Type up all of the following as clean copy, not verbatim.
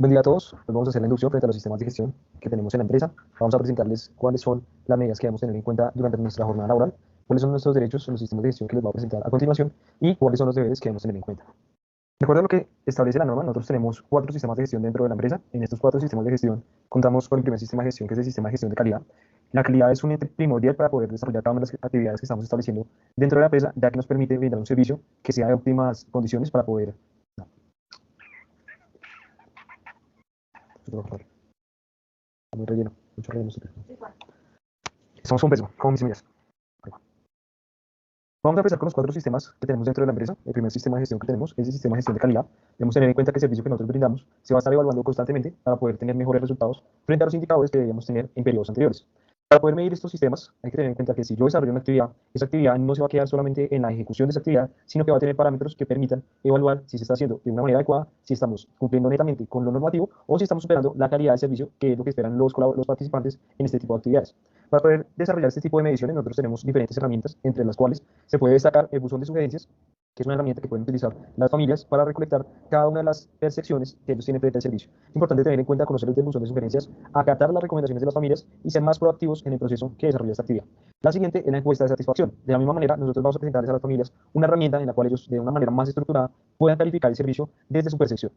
Buen día a todos. Hoy vamos a hacer la inducción frente a los sistemas de gestión que tenemos en la empresa. Vamos a presentarles cuáles son las medidas que debemos tener en cuenta durante nuestra jornada laboral, cuáles son nuestros derechos en los sistemas de gestión que les voy a presentar a continuación y cuáles son los deberes que debemos tener en cuenta. De acuerdo a lo que establece la norma, nosotros tenemos 4 sistemas de gestión dentro de la empresa. En estos 4 sistemas de gestión contamos con el primer sistema de gestión, que es el sistema de gestión de calidad. La calidad es un ente primordial para poder desarrollar cada una de las actividades que estamos estableciendo dentro de la empresa, ya que nos permite brindar un servicio que sea de óptimas condiciones para poder... Muy relleno, mucho relleno. Estamos con peso, como mis semillas. Vamos a empezar con los 4 sistemas que tenemos dentro de la empresa. El primer sistema de gestión que tenemos es el sistema de gestión de calidad. Debemos tener en cuenta que el servicio que nosotros brindamos se va a estar evaluando constantemente para poder tener mejores resultados frente a los indicadores que debemos tener en periodos anteriores. Para poder medir estos sistemas, hay que tener en cuenta que si yo desarrollo una actividad, esa actividad no se va a quedar solamente en la ejecución de esa actividad, sino que va a tener parámetros que permitan evaluar si se está haciendo de una manera adecuada, si estamos cumpliendo netamente con lo normativo o si estamos superando la calidad del servicio, que es lo que esperan los participantes en este tipo de actividades. Para poder desarrollar este tipo de mediciones, nosotros tenemos diferentes herramientas, entre las cuales se puede destacar el buzón de sugerencias, que es una herramienta que pueden utilizar las familias para recolectar cada una de las percepciones que ellos tienen frente al servicio. Es importante tener en cuenta conocer el buzón de sugerencias, acatar las recomendaciones de las familias y ser más proactivos en el proceso que desarrolla esta actividad. La siguiente es la encuesta de satisfacción. De la misma manera, nosotros vamos a presentarles a las familias una herramienta en la cual ellos, de una manera más estructurada, puedan calificar el servicio desde su percepción.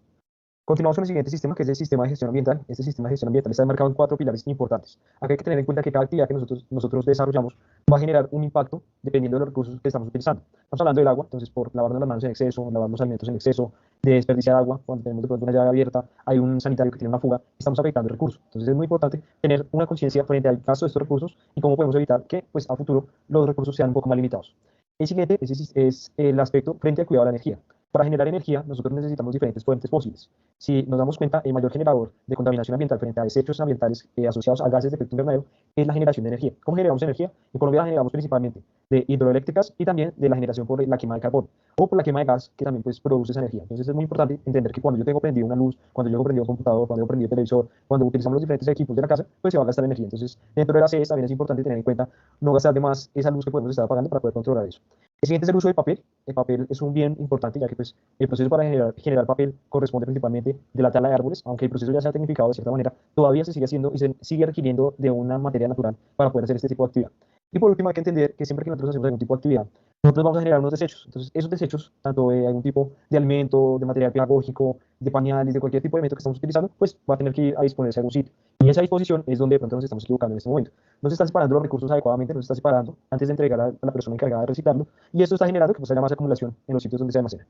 Continuamos con el siguiente sistema, que es el sistema de gestión ambiental. Este sistema de gestión ambiental está enmarcado en 4 pilares importantes. Aquí hay que tener en cuenta que cada actividad que nosotros desarrollamos va a generar un impacto dependiendo de los recursos que estamos utilizando. Estamos hablando del agua, entonces por lavarnos las manos en exceso, lavarnos alimentos en exceso, de desperdiciar agua, cuando tenemos de pronto una llave abierta, hay un sanitario que tiene una fuga, estamos afectando el recurso. Entonces es muy importante tener una conciencia frente al caso de estos recursos y cómo podemos evitar que pues, a futuro los recursos sean un poco más limitados. El siguiente es el aspecto frente al cuidado de la energía. Para generar energía, nosotros necesitamos diferentes fuentes fósiles. Si nos damos cuenta, el mayor generador de contaminación ambiental frente a desechos ambientales asociados a gases de efecto invernadero es la generación de energía. ¿Cómo generamos energía? En Colombia la generamos principalmente de hidroeléctricas y también de la generación por la quema de carbón o por la quema de gas, que también pues, produce esa energía. Entonces es muy importante entender que cuando yo tengo prendido una luz, cuando yo tengo prendido un computador, cuando yo prendido el televisor, cuando utilizamos los diferentes equipos de la casa, pues se va a gastar energía. Entonces, dentro de la CES también es importante tener en cuenta no gastar de más esa luz que podemos estar pagando para poder controlar eso. El siguiente es el uso del papel. El papel es un bien importante, ya que pues, el proceso para generar papel corresponde principalmente de la tala de árboles, aunque el proceso ya se ha tecnificado de cierta manera, todavía se sigue haciendo y se sigue requiriendo de una materia natural para poder hacer este tipo de actividad. Y por último, hay que entender que siempre que nosotros hacemos algún tipo de actividad, nosotros vamos a generar unos desechos. Entonces, esos desechos, tanto de algún tipo de alimento, de material pedagógico, de pañales, de cualquier tipo de alimento que estamos utilizando, pues va a tener que ir a disponerse a algún sitio. Y esa disposición es donde de pronto nos estamos equivocando en este momento. No se están separando los recursos adecuadamente, no se está separando antes de entregar a la persona encargada de reciclarlo, y esto está generando que pues, haya más acumulación en los sitios donde se almacena.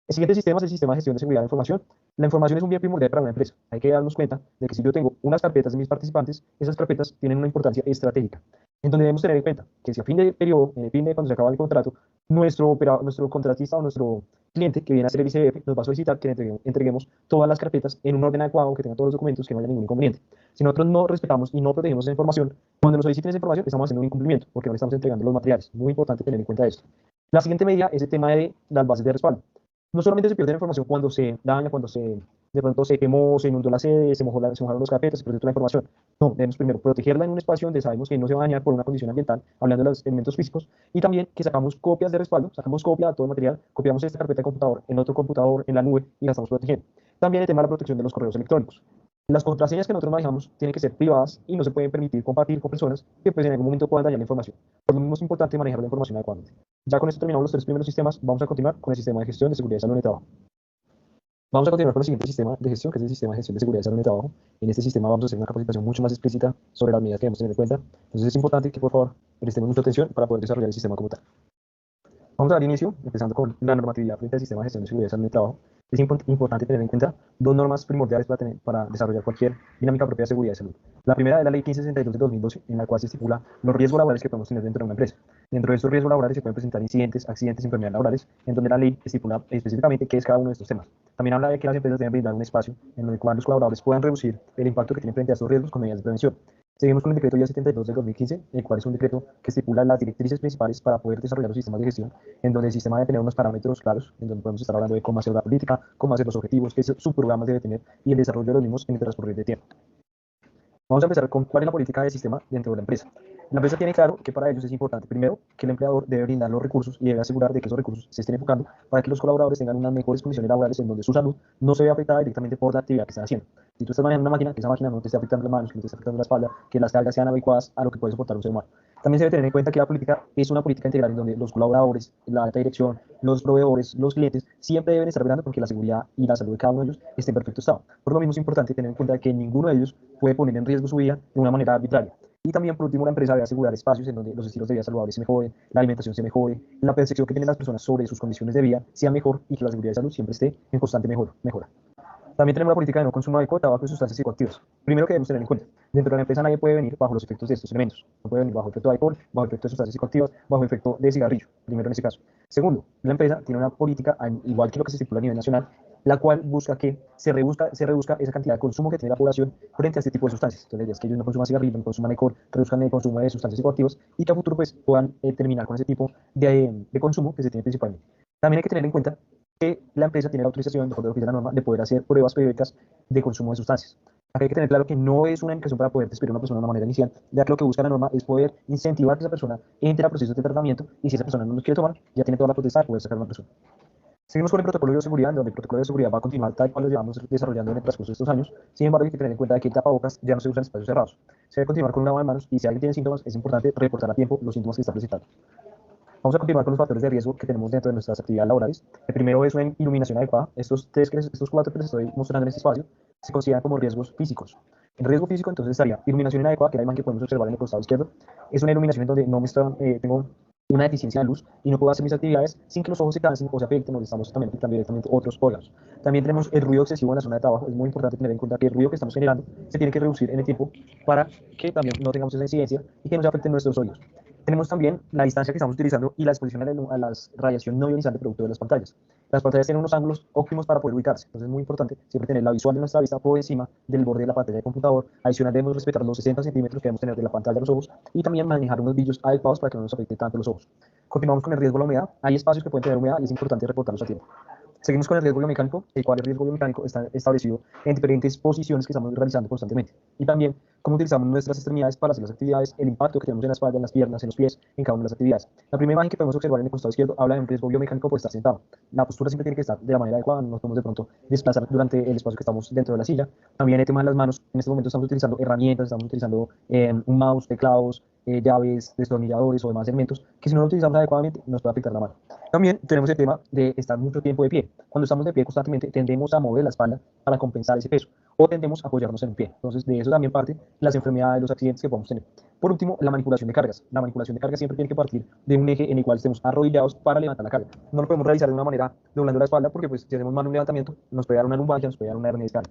El siguiente sistema es el sistema de gestión de seguridad de la información. La información es un bien primordial para una empresa. Hay que darnos cuenta de que si yo tengo unas carpetas de mis participantes, esas carpetas tienen una importancia estratégica, en donde debemos tener en cuenta que si a fin de periodo, en el fin de cuando se acaba el contrato, nuestro contratista o nuestro cliente que viene a hacer el ICBF nos va a solicitar que entreguemos todas las carpetas en un orden adecuado, que tenga todos los documentos, que no haya ningún inconveniente. Si nosotros no respetamos y no protegemos esa información, cuando nos soliciten esa información estamos haciendo un incumplimiento, porque no le estamos entregando los materiales. Muy importante tener en cuenta esto. La siguiente medida es el tema de las bases de respaldo. No solamente se pierde la información cuando se daña, cuando de pronto se quemó, se inundó la sede, se mojaron los carpetas, se perdió toda la información. No, debemos primero protegerla en un espacio donde sabemos que no se va a dañar por una condición ambiental, hablando de los elementos físicos, y también que sacamos copias de respaldo, sacamos copia de todo el material, copiamos esta carpeta de computador en otro computador, en la nube, y la estamos protegiendo. También el tema de la protección de los correos electrónicos. Las contraseñas que nosotros manejamos tienen que ser privadas y no se pueden permitir compartir con personas que pues, en algún momento puedan dañar la información. Por lo mismo es importante manejar la información adecuadamente. Ya con esto terminamos los 3 primeros sistemas, vamos a continuar con el sistema de gestión de seguridad y salud en el trabajo. Vamos a continuar con el siguiente sistema de gestión, que es el sistema de gestión de seguridad y salud en el trabajo. En este sistema vamos a hacer una capacitación mucho más explícita sobre las medidas que debemos tener en cuenta. Entonces es importante que por favor prestemos mucha atención para poder desarrollar el sistema como tal. Vamos a dar inicio, empezando con la normatividad frente al sistema de gestión de seguridad y salud en el trabajo. Es importante tener en cuenta 2 normas primordiales para desarrollar cualquier dinámica propia de seguridad y salud. La primera es la Ley 1562 de 2012, en la cual se estipula los riesgos laborales que podemos tener dentro de una empresa. Dentro de estos riesgos laborales se pueden presentar incidentes, accidentes, enfermedades laborales, en donde la ley estipula específicamente qué es cada uno de estos temas. También habla de que las empresas deben brindar un espacio en el cual los colaboradores puedan reducir el impacto que tienen frente a estos riesgos con medidas de prevención. Seguimos con el decreto 1072 del 2015, el cual es un decreto que estipula las directrices principales para poder desarrollar los sistemas de gestión, en donde el sistema debe tener unos parámetros claros, en donde podemos estar hablando de cómo hacer la política, cómo hacer los objetivos, qué subprogramas debe tener y el desarrollo de los mismos en el transcurrir de tiempo. Vamos a empezar con cuál es la política de sistema dentro de la empresa. La empresa tiene claro que para ellos es importante, primero, que el empleador debe brindar los recursos y debe asegurar de que esos recursos se estén enfocando para que los colaboradores tengan unas mejores condiciones laborales en donde su salud no se vea afectada directamente por la actividad que están haciendo. Si tú estás manejando una máquina, que esa máquina no te esté afectando las manos, que no te esté afectando la espalda, que las cargas sean adecuadas a lo que puede soportar un ser humano. También se debe tener en cuenta que la política es una política integral en donde los colaboradores, la alta dirección, los proveedores, los clientes, siempre deben estar velando porque la seguridad y la salud de cada uno de ellos esté en perfecto estado. Por lo mismo es importante tener en cuenta que ninguno de ellos puede poner en riesgo su vida de una manera arbitraria. Y también, por último, la empresa debe asegurar espacios en donde los estilos de vida saludables se mejoren, la alimentación se mejore, la percepción que tienen las personas sobre sus condiciones de vida sea mejor y que la seguridad de salud siempre esté en constante mejora. También tenemos la política de no consumo de alcohol, tabaco y sustancias psicoactivas. Primero que debemos tener en cuenta, dentro de la empresa nadie puede venir bajo los efectos de estos elementos. No puede venir bajo el efecto de alcohol, bajo el efecto de sustancias psicoactivas, bajo el efecto de cigarrillo, primero en ese caso. Segundo, la empresa tiene una política, igual que lo que se estipula a nivel nacional, la cual busca que se reduzca esa cantidad de consumo que tiene la población frente a este tipo de sustancias. Entonces, la idea es que ellos no consuman cigarrillo, no consuman alcohol, reduzcan el consumo de sustancias psicoactivas y que a futuro pues, puedan terminar con ese tipo de consumo que se tiene principalmente. También hay que tener en cuenta que la empresa tiene la autorización, de acuerdo a lo que dice la norma, de poder hacer pruebas periódicas de consumo de sustancias. Acá hay que tener claro que no es una indicación para poder despedir a una persona de una manera inicial, ya que lo que busca la norma es poder incentivar que esa persona entre a procesos de tratamiento y si esa persona no los quiere tomar, ya tiene toda la potestad de poder sacar a una persona. Seguimos con el protocolo de bioseguridad, donde el protocolo de seguridad va a continuar tal cual lo llevamos desarrollando en el transcurso de estos años. Sin embargo, hay que tener en cuenta que el tapabocas ya no se usa en espacios cerrados. Se debe continuar con un lavado de manos y si alguien tiene síntomas, es importante reportar a tiempo los síntomas que está presentando. Vamos a continuar con los factores de riesgo que tenemos dentro de nuestras actividades laborales. El primero es una iluminación adecuada. Estos cuatro que les estoy mostrando en este espacio se consideran como riesgos físicos. El riesgo físico entonces estaría iluminación inadecuada, que es la imagen que podemos observar en el costado izquierdo. Es una iluminación en donde no me está, tengo una deficiencia de luz y no puedo hacer mis actividades sin que los ojos se cansen o se afecten o estamos también afectando directamente otros órganos. También tenemos el ruido excesivo en la zona de trabajo. Es muy importante tener en cuenta que el ruido que estamos generando se tiene que reducir en el tiempo para que también no tengamos esa incidencia y que no se afecten nuestros oídos. Tenemos también la distancia que estamos utilizando y la exposición a la radiación no ionizante producto de las pantallas. Las pantallas tienen unos ángulos óptimos para poder ubicarse, entonces es muy importante siempre tener la visual de nuestra vista por encima del borde de la pantalla del computador. Adicional debemos respetar los 60 centímetros que debemos tener de la pantalla a los ojos y también manejar unos brillos adecuados para que no nos afecte tanto los ojos. Continuamos con el riesgo de la humedad. Hay espacios que pueden tener humedad y es importante reportarlos a tiempo. Seguimos con el riesgo biomecánico, el cual el riesgo biomecánico está establecido en diferentes posiciones que estamos realizando constantemente. Y también cómo utilizamos nuestras extremidades para hacer las actividades, el impacto que tenemos en la espalda, en las piernas, en los pies, en cada una de las actividades. La primera imagen que podemos observar en el costado izquierdo habla de un riesgo biomecánico por estar sentado. La postura siempre tiene que estar de la manera adecuada, no nos podemos de pronto desplazar durante el espacio que estamos dentro de la silla. También el tema de las manos, en este momento estamos utilizando herramientas, estamos utilizando un mouse, teclados, llaves, destornilladores o demás elementos que si no lo utilizamos adecuadamente nos puede afectar la mano. También tenemos el tema de estar mucho tiempo de pie. Cuando estamos de pie constantemente tendemos a mover la espalda para compensar ese peso o tendemos a apoyarnos en un pie. Entonces de eso también parte las enfermedades, los accidentes que podemos tener. Por último, la manipulación de cargas. La manipulación de cargas siempre tiene que partir de un eje en el cual estemos arrodillados para levantar la carga. No lo podemos realizar de una manera doblando la espalda porque pues, si hacemos mal un levantamiento nos puede dar una lumbalgia, nos puede dar una hernia discal.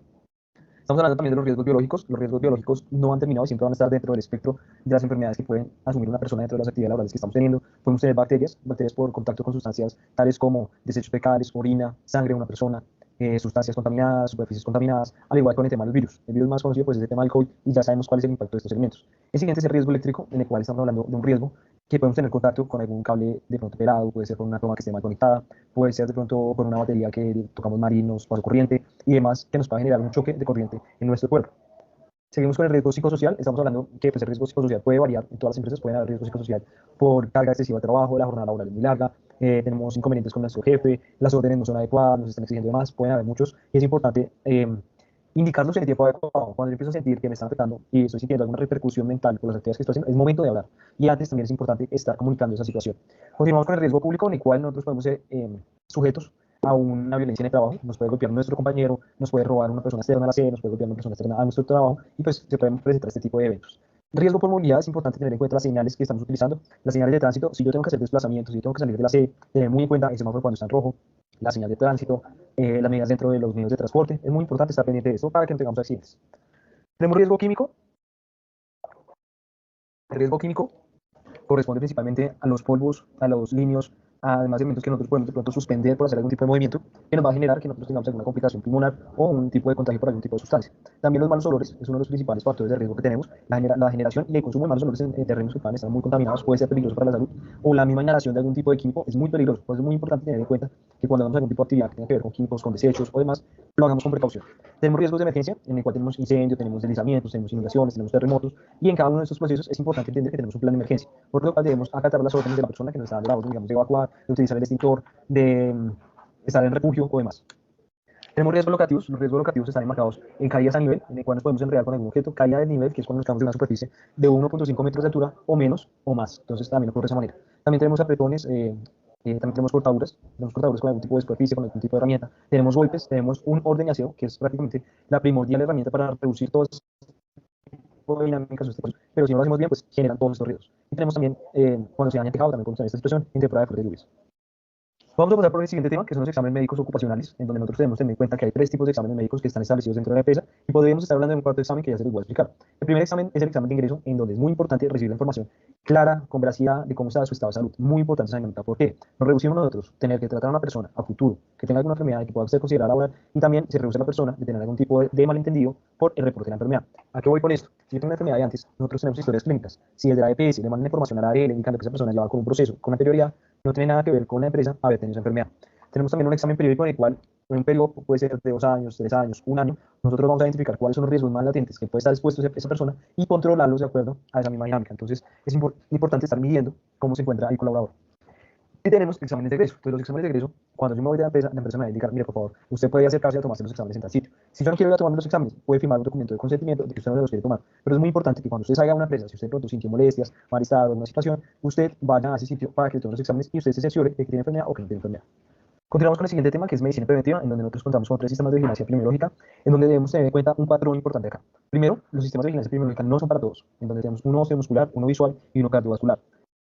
Estamos hablando también de los riesgos biológicos. Los riesgos biológicos no han terminado, siempre van a estar dentro del espectro de las enfermedades que pueden asumir una persona dentro de las actividades laborales que estamos teniendo. Podemos tener bacterias por contacto con sustancias tales como desechos fecales, orina, sangre de una persona, sustancias contaminadas, superficies contaminadas, al igual con el tema de los virus. El virus más conocido pues, es el tema del COVID y ya sabemos cuál es el impacto de estos elementos. El siguiente es el riesgo eléctrico, en el cual estamos hablando de un riesgo que podemos tener contacto con algún cable de pronto pelado, puede ser con una toma que esté mal conectada, puede ser de pronto con una batería que tocamos marinos, paso corriente y demás, que nos pueda generar un choque de corriente en nuestro cuerpo. Seguimos con el riesgo psicosocial. Estamos hablando que pues, el riesgo psicosocial puede variar. En todas las empresas pueden haber riesgo psicosocial por carga excesiva de trabajo, la jornada laboral es muy larga, tenemos inconvenientes con nuestro jefe, las órdenes no son adecuadas, nos están exigiendo más, pueden haber muchos. Y es importante indicarlos en el tiempo adecuado. Cuando yo empiezo a sentir que me están afectando y estoy sintiendo alguna repercusión mental por las actividades que estoy haciendo, es momento de hablar. Y antes también es importante estar comunicando esa situación. Continuamos con el riesgo público, en el cual nosotros podemos ser sujetos a una violencia en el trabajo, nos puede golpear nuestro compañero, nos puede robar una persona externa a la sede, nos puede golpear una persona externa a nuestro trabajo y pues se pueden presentar este tipo de eventos. Riesgo por movilidad, es importante tener en cuenta las señales que estamos utilizando, las señales de tránsito. Si yo tengo que hacer desplazamientos, si yo tengo que salir de la sede, tener muy en cuenta el semáforo cuando está en rojo, la señal de tránsito, las medidas dentro de los medios de transporte. Es muy importante estar pendiente de eso para que no tengamos accidentes. Tenemos riesgo químico. El riesgo químico corresponde principalmente a los polvos, a los líneos, además de elementos que nosotros podemos de pronto suspender por hacer algún tipo de movimiento, que nos va a generar que nosotros tengamos alguna complicación pulmonar o un tipo de contagio por algún tipo de sustancia. También los malos olores es uno de los principales factores de riesgo que tenemos. La generación y el consumo de malos olores en terrenos que puedan estar muy contaminados puede ser peligroso para la salud, o la misma inhalación de algún tipo de químico es muy peligroso. Por eso es muy importante tener en cuenta que cuando hagamos algún tipo de actividad que tenga que ver con químicos, con desechos o demás, lo hagamos con precaución. Tenemos riesgos de emergencia, en el cual tenemos incendio, tenemos deslizamientos, tenemos inundaciones, tenemos terremotos, y en cada uno de estos procesos es importante entender que tenemos un plan de emergencia, por lo cual debemos acatar las órdenes de la persona que nos está dando la orden, digamos, de evacuar, de utilizar el extintor, de estar en refugio o demás. Tenemos riesgos locativos. Los riesgos locativos están enmarcados en caídas a nivel, en el cual nos podemos enredar con algún objeto, caída del nivel, que es cuando nos quedamos en una superficie de 1.5 metros de altura o menos o más. Entonces también ocurre de esa manera. También tenemos apretones, también tenemos cortaduras con algún tipo de superficie, con algún tipo de herramienta. Tenemos golpes, tenemos un ordeñaceo, que es prácticamente la primordial herramienta para reducir todo este tipo de dinámicas, pero si no lo hacemos bien, pues generan todos estos riesgos. Y tenemos también, cuando se daña el tejado, también podemos tener esta situación en temporada de fuertes lluvias. Vamos a pasar por el siguiente tema, que son los exámenes médicos ocupacionales, en donde nosotros debemos tener en cuenta que hay tres tipos de exámenes médicos que están establecidos dentro de la empresa y podríamos estar hablando de un cuarto examen que ya se les voy a explicar. El primer examen es el examen de ingreso, en donde es muy importante recibir la información clara, con veracidad, de cómo está su estado de salud. Muy importante esa nota. ¿Por qué? Nos reducimos nosotros tener que tratar a una persona a futuro que tenga alguna enfermedad y que pueda ser considerada laboral, y también se reduce la persona de tener algún tipo de malentendido por el reporte de la enfermedad. ¿A qué voy con esto? Si yo tengo una enfermedad de antes, nosotros tenemos historias clínicas. Si desde la EPS le mandan información a la ARL indicando que esa persona lleva con un proceso con anterioridad, no tiene nada que ver con la empresa haber tenido esa enfermedad. Tenemos también un examen periódico en el cual, en un periodo puede ser de 2 años, 3 años, un año, nosotros vamos a identificar cuáles son los riesgos más latentes que puede estar expuesto esa persona y controlarlos de acuerdo a esa misma dinámica. Entonces, es importante estar midiendo cómo se encuentra el colaborador. Y tenemos exámenes de egreso. Entonces, los exámenes de egreso, cuando yo me voy de la empresa me va a indicar, mire, por favor, usted puede acercarse a tomarse los exámenes en tal sitio. Si yo no quiero ir a tomarme los exámenes, puede firmar un documento de consentimiento de que usted no los quiere tomar. Pero es muy importante que cuando usted salga a una empresa, si usted pronto sintió molestias, malestar o alguna situación, usted vaya a ese sitio para que le tome los exámenes y usted se cerciore de que tiene enfermedad o que no tiene enfermedad. Continuamos con el siguiente tema, que es medicina preventiva, en donde nosotros contamos con tres sistemas de vigilancia epidemiológica, en donde debemos tener en cuenta un patrón importante acá. Primero, los sistemas de vigilancia epidemiológica no son para todos, en donde tenemos uno osteomuscular, uno visual y uno cardiovascular.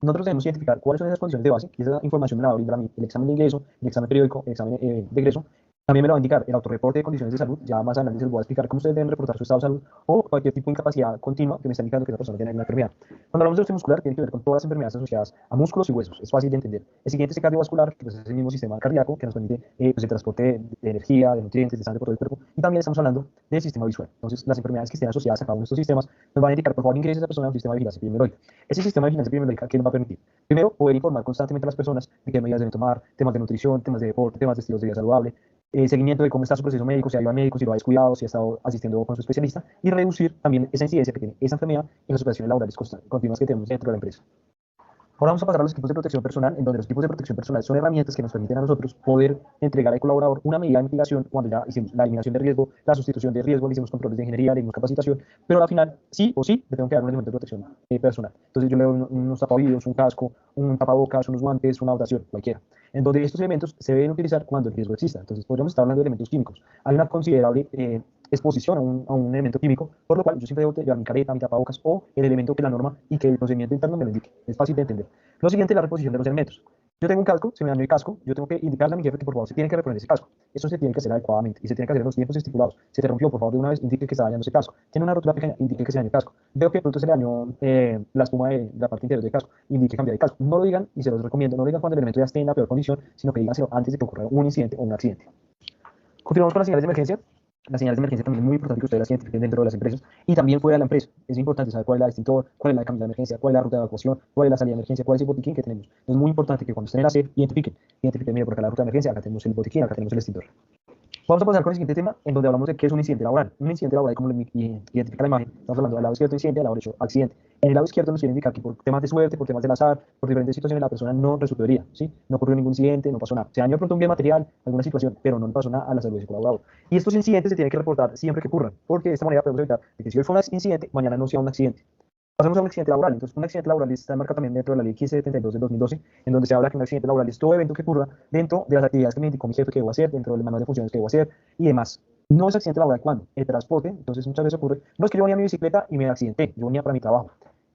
Nosotros debemos identificar cuáles son esas condiciones de base, y esa información me la va a brindar a mí el examen de ingreso, el examen periódico, el examen de egreso. También me lo va a indicar el autorreporte de condiciones de salud, ya más adelante se les voy a explicar cómo ustedes deben reportar su estado de salud, o cualquier tipo de incapacidad continua que me está indicando que esa persona tiene alguna enfermedad. Cuando hablamos de osteomuscular, tiene que ver con todas las enfermedades asociadas a músculos y huesos, es fácil de entender. El siguiente es el cardiovascular, que pues, es el mismo sistema cardíaco que nos permite pues, el transporte de energía, de nutrientes, de sangre por todo el cuerpo, y también estamos hablando del sistema visual. Entonces, las enfermedades que estén asociadas a cada uno de estos sistemas nos van a indicar, por favor, ingrese a esa persona a un sistema de vigilancia epidemiológica. Ese sistema de vigilancia epidemiológica, ¿qué nos va a permitir? Primero, poder informar constantemente a las personas de qué medidas deben tomar, temas de nutrición, temas de deporte, temas de estilos de vida saludable, seguimiento de cómo está su proceso médico, si ha ido al médico, si lo ha descuidado, si ha estado asistiendo con su especialista, y reducir también esa incidencia que tiene esa enfermedad en las operaciones laborales continuas que tenemos dentro de la empresa. Ahora vamos a pasar a los equipos de protección personal, en donde los equipos de protección personal son herramientas que nos permiten a nosotros poder entregar al colaborador una medida de mitigación cuando ya hicimos la eliminación de riesgo, la sustitución de riesgo, le hicimos controles de ingeniería, le hicimos capacitación, pero al final, sí o sí, le tengo que dar un elemento de protección personal. Entonces yo le doy unos tapaoídos, un casco, un tapabocas, unos guantes, una dotación, cualquiera. En donde estos elementos se deben utilizar cuando el riesgo exista. Entonces podríamos estar hablando de elementos químicos. Hay una considerable exposición a un elemento químico, por lo cual yo siempre debo llevar mi careta, mi tapabocas o el elemento que la norma y que el procedimiento interno me lo indique. Es fácil de entender. Lo siguiente es la reposición de los elementos. Yo tengo un casco, se me dañó el casco, yo tengo que indicarle a mi jefe que por favor se tiene que reponer ese casco. Eso se tiene que hacer adecuadamente y se tiene que hacer en los tiempos estipulados. Se te rompió, por favor, de una vez, indique que está dañando ese casco. Tiene una rotura pequeña, indique que se dañó el casco. Veo que de pronto se le dañó la espuma de la parte interior del casco, indique cambiar el casco. No lo digan y se los recomiendo, no lo digan cuando el elemento ya esté en la peor condición, sino que díganselo antes de que ocurra un incidente o un accidente. Continuamos con las señales de emergencia. Las señales de emergencia también es muy importante que ustedes las identifiquen dentro de las empresas y también fuera de la empresa. Es importante saber cuál es la extintor, cuál es la camilla de emergencia, cuál es la ruta de evacuación, cuál es la salida de emergencia, cuál es el botiquín que tenemos. Es muy importante que cuando estén en la C, identifiquen, mire, por acá la ruta de emergencia, acá tenemos el botiquín, acá tenemos el extintor. Vamos a pasar con el siguiente tema, en donde hablamos de qué es un incidente laboral. Un incidente laboral, como lo identifica la imagen, estamos hablando del lado izquierdo incidente, del lado derecho accidente. En el lado izquierdo nos quiere indicar que por temas de suerte, por temas del azar, por diferentes situaciones, la persona no resultó herida, ¿sí? No ocurrió ningún incidente, no pasó nada. Se dañó de pronto un bien material, alguna situación, pero no pasó nada a la salud de su colaborador. Y estos incidentes se tienen que reportar siempre que ocurran, porque de esta manera podemos evitar que si hoy fue un incidente, mañana no sea un accidente. Pasamos a un accidente laboral. Entonces, un accidente laboral está marcado también dentro de la ley 1572 del 2012, en donde se habla que un accidente laboral es todo evento que ocurra dentro de las actividades que me indicó mi jefe que debo hacer, dentro del manual de funciones que debo hacer y demás. No es accidente laboral cuando el transporte, entonces muchas veces ocurre, no es que yo venía a mi bicicleta y me accidenté, yo venía para mi trabajo.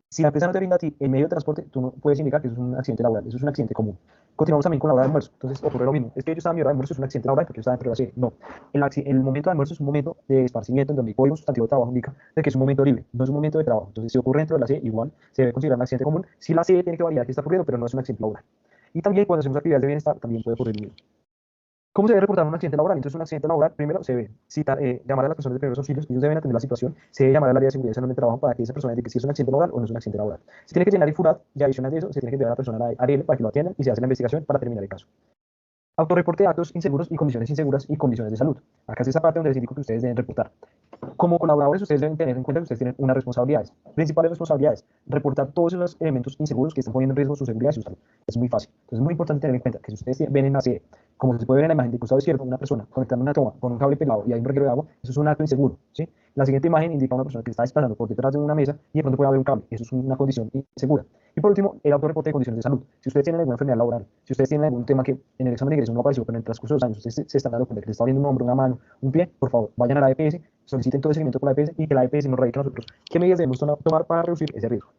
Si la empresa no te brinda a ti el medio de transporte, tú no puedes indicar que eso es un accidente laboral, eso es un accidente común. Continuamos también con la hora de almuerzo. Entonces ocurre lo mismo. Es que yo estaba en mi hora de almuerzo, es un accidente laboral porque yo estaba dentro de la serie. No. El momento de almuerzo es un momento de esparcimiento en donde el código sustantivo de trabajo indica de que es un momento libre, no es un momento de trabajo. Entonces, si ocurre dentro de la serie, igual se debe considerar un accidente común. Si la serie tiene que validar que está ocurriendo, pero no es un accidente laboral. Y también cuando hacemos actividades de bienestar, también puede ocurrir lo mismo. ¿Cómo se debe reportar un accidente laboral? Entonces, un accidente laboral, primero se debe citar, llamar a las personas de primeros auxilios, ellos deben atender la situación, se debe llamar al área de seguridad y salud del trabajo para que esa persona indique si es un accidente laboral o no es un accidente laboral. Se tiene que llenar el FURAT y adicional de eso, se tiene que enviar a la persona a la ARL para que lo atiendan y se hace la investigación para terminar el caso. Autorreporte de actos inseguros y condiciones inseguras y condiciones de salud. Acá es esa parte donde les indico que ustedes deben reportar. Como colaboradores, ustedes deben tener en cuenta que ustedes tienen unas responsabilidades. Principales responsabilidades, reportar todos esos elementos inseguros que están poniendo en riesgo su seguridad y su salud. Es muy fácil. Entonces es muy importante tener en cuenta que si ustedes ven en la serie, como se puede ver en la imagen de costado izquierdo, una persona conectando una toma con un cable pegado y hay un reguero de agua, eso es un acto inseguro, ¿sí? La siguiente imagen indica a una persona que está desplazando por detrás de una mesa y de pronto puede haber un cable. Eso es una condición insegura. Y por último, el autorreporte de condiciones de salud. Si ustedes tienen alguna enfermedad laboral, si ustedes tienen algún tema que en el examen de ingreso no apareció, pero en el transcurso de los años ustedes se están dando cuenta que les está abriendo un hombro, una mano, un pie, por favor, vayan a la EPS, soliciten todo el seguimiento con la EPS y que la EPS nos radique a nosotros qué medidas debemos tomar para reducir ese riesgo.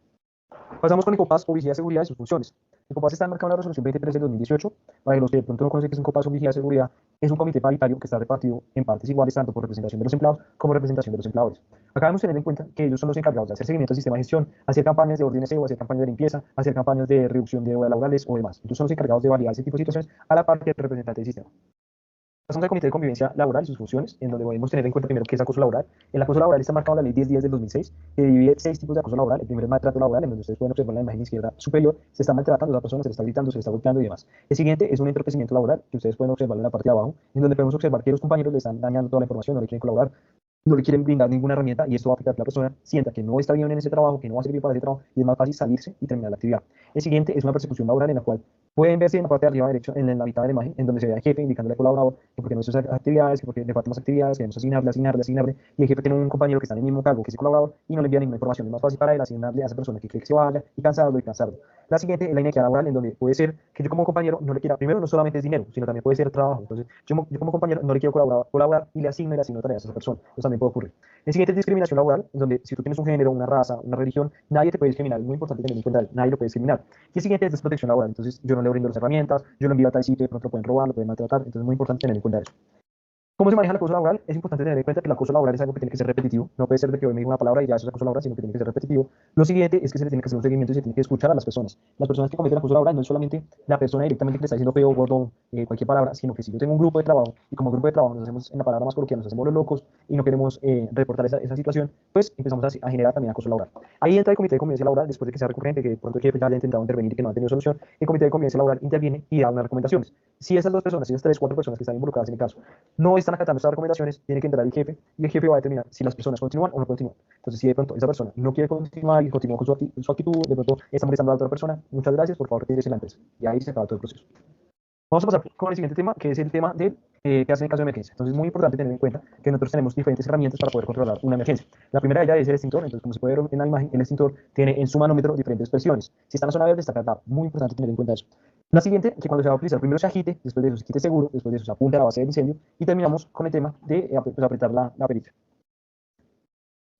Pasamos con Incopas o Vigilía de Seguridad y sus funciones. Incopas está enmarcado en la resolución 23 de 2018. Para los que de pronto no conocen qué es Incopas o Vigilía de Seguridad, es un comité paritario que está repartido en partes iguales tanto por representación de los empleados como representación de los empleadores. Acá debemos tener en cuenta que ellos son los encargados de hacer seguimiento al sistema de gestión, hacer campañas de orden SEO, hacer campañas de limpieza, hacer campañas de reducción de horas laborales o demás. Ellos son los encargados de validar ese tipo de situaciones a la par que el representante del sistema. Pasamos al Comité de Convivencia Laboral y sus funciones, en donde debemos tener en cuenta primero qué es acoso laboral. El acoso laboral está marcado en la Ley 1010 del 2006, que divide 6 tipos de acoso laboral. El primero es maltrato laboral, en donde ustedes pueden observar en la imagen izquierda superior, se está maltratando a la persona, se le está gritando, se le está golpeando y demás. El siguiente es un entorpecimiento laboral, que ustedes pueden observar en la parte de abajo, en donde podemos observar que los compañeros le están dañando toda la información, no le quieren colaborar, no le quieren brindar ninguna herramienta y esto va a afectar a que la persona sienta que no está bien en ese trabajo, que no va a servir para ese trabajo y es más fácil salirse y terminar la actividad. El siguiente es una persecución laboral en la cual pueden verse en la parte de arriba derecha, en la mitad de la imagen, en donde se ve al jefe indicándole al colaborador que porque no hizo esas actividades, que porque le faltan más actividades, que debemos asignarle, y el jefe tiene un compañero que está en el mismo cargo que ese colaborador y no le envía ninguna información. Es más fácil para él asignarle a esa persona que cree que se vaya y cansarlo. La siguiente es la inequidad laboral, en donde puede ser que yo como compañero no le quiera, primero no solamente es dinero, sino también puede ser trabajo. Entonces, yo como compañero no le quiero colaborar y le asigno tareas a esa persona. Eso también puede ocurrir. El siguiente es discriminación laboral, en donde si tú tienes un género, una raza, una religión, nadie te puede discriminar. Es muy importante tener en cuenta, nadie lo puede discriminar. Y el siguiente es desprotección laboral. Entonces, yo no le brindo las herramientas, yo lo envío a tal sitio, de pronto lo pueden robar, lo pueden maltratar. Entonces, es muy importante tener en cuenta eso. ¿Cómo se maneja el acoso laboral? Es importante tener en cuenta que el acoso laboral es algo que tiene que ser repetitivo. No puede ser de que hoy me diga una palabra y ya eso es acoso laboral, sino que tiene que ser repetitivo. Lo siguiente es que se le tiene que hacer un seguimiento y se tiene que escuchar a las personas. Las personas que cometen acoso laboral no es solamente la persona directamente que le está diciendo feo, gordo, cualquier palabra, sino que si yo tengo un grupo de trabajo y como grupo de trabajo nos hacemos, en la palabra más coloquial, nos hacemos los locos y no queremos reportar esa situación, pues empezamos a generar también acoso laboral. Ahí entra el comité de convivencia laboral, después de que sea recurrente, que de pronto el jefe ya haya intentado intervenir y que no ha tenido solución, el comité de convivencia laboral interviene y da unas recomendaciones. Si esas dos personas, si esas 3, 4 personas que están involucradas en el caso, no están acatando estas recomendaciones, tiene que entrar el jefe y el jefe va a determinar si las personas continúan o no continúan. Entonces, si de pronto esa persona no quiere continuar y continúa con su actitud, de pronto está molestando a la otra persona, muchas gracias, por favor, retírese de la empresa. Y ahí se acaba todo el proceso. Vamos a pasar con el siguiente tema, que es el tema de qué hacer en caso de emergencia. Entonces, es muy importante tener en cuenta que nosotros tenemos diferentes herramientas para poder controlar una emergencia. La primera de ellas es el extintor. Entonces, como se puede ver en la imagen, el extintor tiene en su manómetro diferentes presiones. Si está en la zona verde, está cargado. Muy importante tener en cuenta eso. La siguiente, que cuando se va a utilizar, primero se agite, después de eso se quite seguro, después de eso se apunte a la base del incendio y terminamos con el tema de pues, apretar la perilla.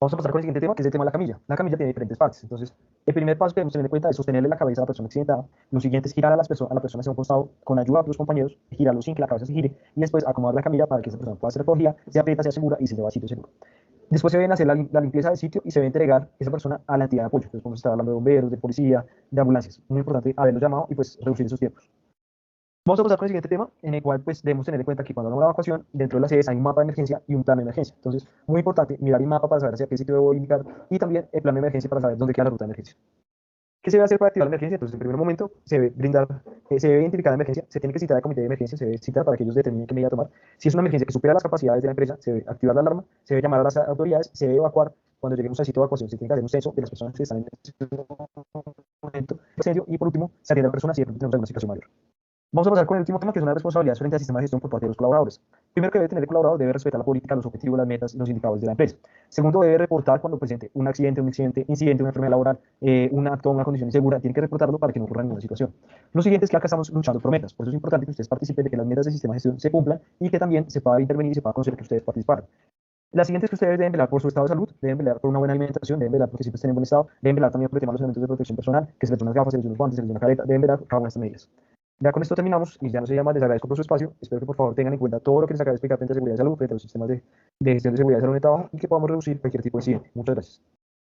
Vamos a pasar con el siguiente tema, que es el tema de la camilla. La camilla tiene diferentes partes. Entonces, el primer paso que debemos tener en cuenta es sostenerle la cabeza a la persona accidentada. Lo siguiente es girar a la persona hacia un costado con ayuda de los compañeros, girarlo sin que la cabeza se gire, y después acomodar la camilla para que esa persona pueda ser recogida, se aprieta, sea segura y se lleva a sitio seguro. Después se deben hacer la limpieza del sitio y se debe entregar esa persona a la entidad de apoyo. Entonces, podemos estar hablando de bomberos, de policía, de ambulancias. Muy importante haberlos llamado y pues reducir esos tiempos. Vamos a pasar con el siguiente tema, en el cual pues debemos tener en cuenta que cuando hagamos la evacuación, dentro de las sedes hay un mapa de emergencia y un plan de emergencia. Entonces, muy importante mirar el mapa para saber hacia qué sitio debo indicar y también el plan de emergencia para saber dónde queda la ruta de emergencia. ¿Qué se debe hacer para activar la emergencia? Entonces, en primer momento, se debe identificar la emergencia, se tiene que citar al comité de emergencia, se debe citar para que ellos determinen qué medida tomar. Si es una emergencia que supera las capacidades de la empresa, se debe activar la alarma, se debe llamar a las autoridades, se debe evacuar. Cuando lleguemos al sitio de evacuación, se tiene que hacer un censo de las personas que están en ese momento y por último, se atiende a personas si de pronto tenemos alguna situación mayor. Vamos a pasar con el último tema, que es una responsabilidad frente al sistema de gestión por parte de los colaboradores. Primero, que debe tener el colaborador, debe respetar la política, los objetivos, las metas y los indicadores de la empresa. Segundo, debe reportar cuando presente un accidente, incidente, una enfermedad laboral, un acto, una condición insegura, tiene que reportarlo para que no ocurra ninguna situación. Lo siguiente es que acá estamos luchando por metas, por eso es importante que ustedes participen, de que las metas del sistema de gestión se cumplan y que también se pueda intervenir y se pueda conocer que ustedes participaron. La siguiente es que ustedes deben velar por su estado de salud, deben velar por una buena alimentación, deben velar porque siempre estén en buen estado, deben velar también por el tema de los elementos de protección personal, que se les den unas gafas, se les den unos guantes, se les den una careta, deben velar por cada una de estas medidas. Ya con esto terminamos y ya no sería más, les agradezco por su espacio. Espero que por favor tengan en cuenta todo lo que les acabo de explicar frente a seguridad de salud, frente a los sistemas de gestión de seguridad de salud en el trabajo y que podamos reducir cualquier tipo de incidente. Muchas gracias.